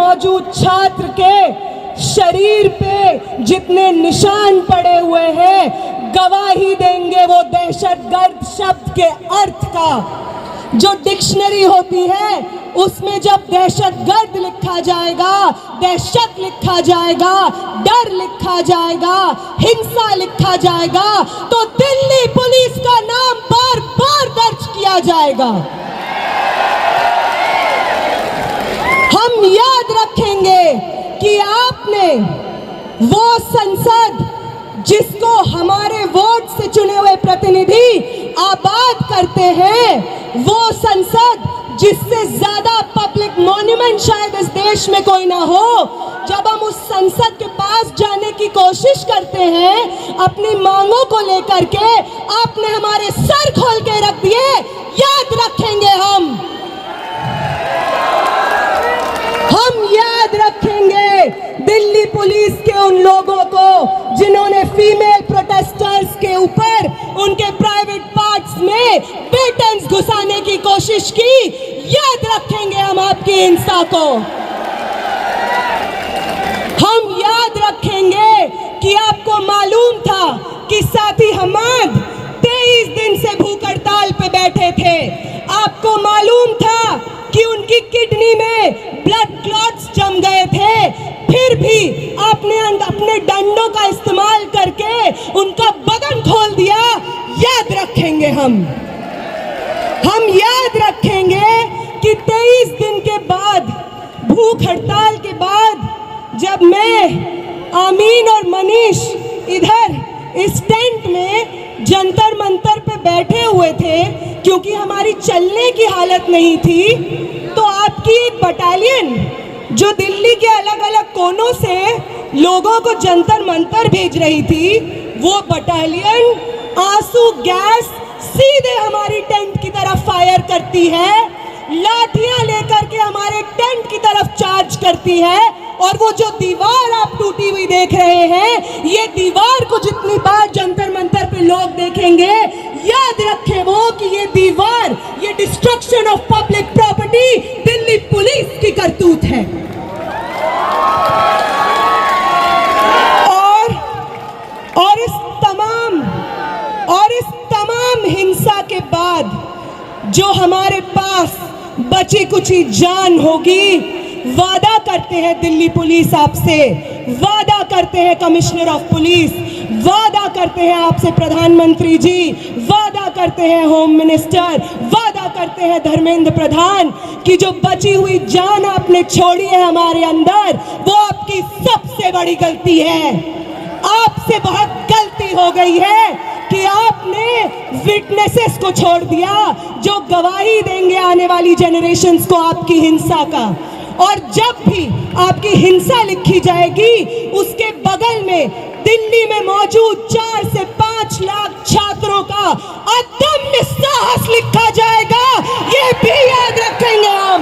मौजूद छात्र के शरीर पे जितने निशान पड़े हुए हैं गवाही देंगे वो दहशतगर्द शब्द के अर्थ का। जो डिक्शनरी होती है उसमें जब दहशतगर्द लिखा जाएगा, दहशत लिखा जाएगा, डर लिखा जाएगा, हिंसा लिखा जाएगा, तो दिल्ली पुलिस का नाम बार बार दर्ज किया जाएगा। हम याद रखेंगे कि आपने वो संसद जिसको हमारे वोट से चुने हुए प्रतिनिधि आबाद करते हैं, वो संसद जिससे ज्यादा पब्लिक मॉन्यूमेंट शायद इस देश में कोई ना हो, जब हम उस संसद के पास जाने की कोशिश करते हैं अपनी मांगों को लेकर के, आपने हमारे सर खोल के रख दिए। याद रखेंगे हम याद रखेंगे दिल्ली पुलिस के उन लोगों को जिन्होंने फीमेल प्रोटेस्टर्स के ऊपर उनके प्राइवेट पार्ट्स में बेटन्स घुसाने की कोशिश की। याद रखेंगे हम आपकी हिंसा को। हम याद रखेंगे कि आपको मालूम था कि साथी हमाद 23 दिन से भूख हड़ताल पे बैठे थे। आपको मालूम था कि उनकी किडनी में ब्लड क्लॉट्स जम गए थे, फिर भी आपने अपने डंडों का इस्तेमाल करके उनका बदन खोल दिया। याद रखेंगे हम याद रखेंगे कि 23 दिन के बाद, भूख हड़ताल के बाद, जब मैं, आमीन और मनीष इधर इस टेंट में जंतर मंतर पे बैठे हुए थे क्योंकि हमारी चलने की हालत नहीं थी, तो आपकी एक बटालियन जो दिल्ली के अलग अलग कोनों से लोगों को जंतर मंतर भेज रही थी, वो बटालियन आंसू गैस सीधे हमारी टेंट की तरफ फायर करती है, लाठियां लेकर के हमारे टेंट की तरफ चार्ज करती है। और वो जो दीवार आप टूटी हुई देख रहे हैं, ये दीवार को जितनी बार जंतर मंतर पे लोग देखेंगे, याद रखें वो कि ये दीवार, ये destruction of public property Delhi police की करतूत है। और इस तमाम हिंसा के बाद जो हमारे पास बची कुची जान होगी, वादा करते हैं दिल्ली पुलिस आपसे, वादा करते हैं कमिश्नर ऑफ पुलिस, वादा करते हैं आपसे प्रधानमंत्री जी, वादा करते हैं होम मिनिस्टर, वादा करते हैं धर्मेंद्र प्रधान कि जो बची हुई जान आपने छोड़ी है हमारे अंदर, वो आपकी सबसे बड़ी गलती है। आपसे बहुत गलती हो गई है कि आपने विटनेसेस को छोड़ दिया जो गवाही देंगे आने वाली जनरेशन्स को आपकी हिंसा का। और जब भी आपकी हिंसा लिखी जाएगी, उसके बगल में दिल्ली में मौजूद 4 से 5 लाख छात्रों का अदम्य साहस लिखा जाएगा। ये भी याद रखेंगे हम।